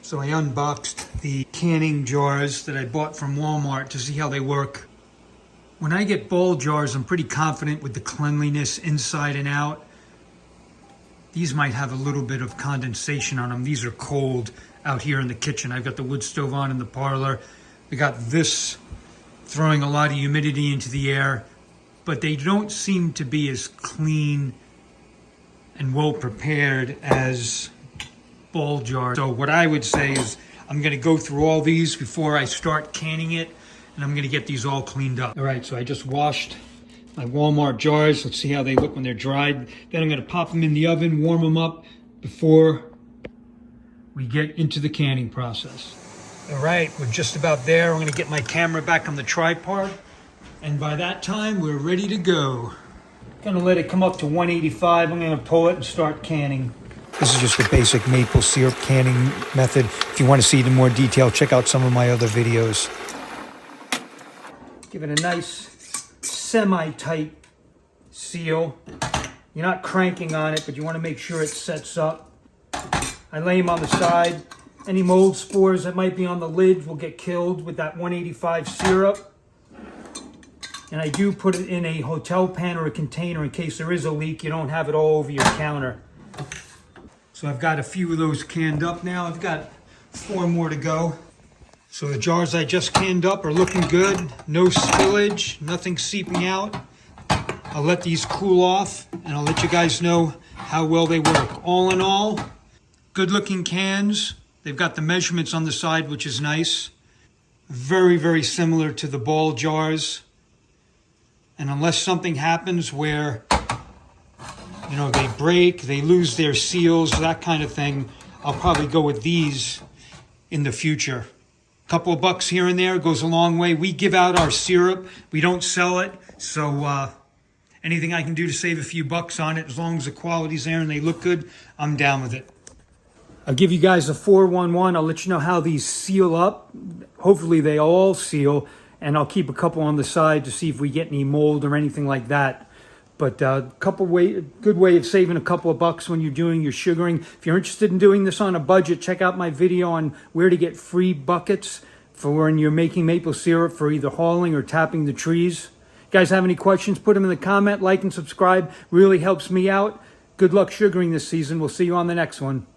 So I unboxed the canning jars that I bought from Walmart to see how they work. When I get ball jars, I'm pretty confident with the cleanliness inside and out. These might have a little bit of condensation on them. These are cold out here in the kitchen. I've got the wood stove on in the parlor. We got this throwing a lot of humidity into the air, but they don't seem to be as clean and well prepared as ball jars. So what I would say is I'm gonna go through all these before I start canning it, and I'm gonna get these all cleaned up. All right, so I just washed my Walmart jars. Let's see how they look when they're dried. Then I'm gonna pop them in the oven, warm them up before we get into the canning process. All right, we're just about there. I'm gonna get my camera back on the tripod, and by that time, we're ready to go. Gonna let it come up to 185. I'm gonna pull it and start canning. This is just the basic maple syrup canning method. If you want to see it in more detail, check out some of my other videos. Give it a nice semi-tight seal. You're not cranking on it, but you want to make sure it sets up. I lay them on the side. Any mold spores that might be on the lids will get killed with that 185 syrup. And I do put it in a hotel pan or a container in case there is a leak. You don't have it all over your counter. So I've got a few of those canned up now. I've got 4 more to go. So the jars I just canned up are looking good. No spillage, nothing seeping out. I'll let these cool off and I'll let you guys know how well they work. All in all, good looking cans. They've got the measurements on the side, which is nice. Very, very similar to the ball jars. And unless something happens where they break, they lose their seals, that kind of thing, I'll probably go with these in the future. A couple of bucks here and there goes a long way. We give out our syrup. We don't sell it. So anything I can do to save a few bucks on it, as long as the quality's there and they look good, I'm down with it. I'll give you guys a 411. I'll let you know how these seal up. Hopefully they all seal. And I'll keep a couple on the side to see if we get any mold or anything like that. But good way of saving a couple of bucks when you're doing your sugaring. If you're interested in doing this on a budget, check out my video on where to get free buckets for when you're making maple syrup for either hauling or tapping the trees. You guys have any questions, put them in the comment, like and subscribe. Really helps me out. Good luck sugaring this season. We'll see you on the next one.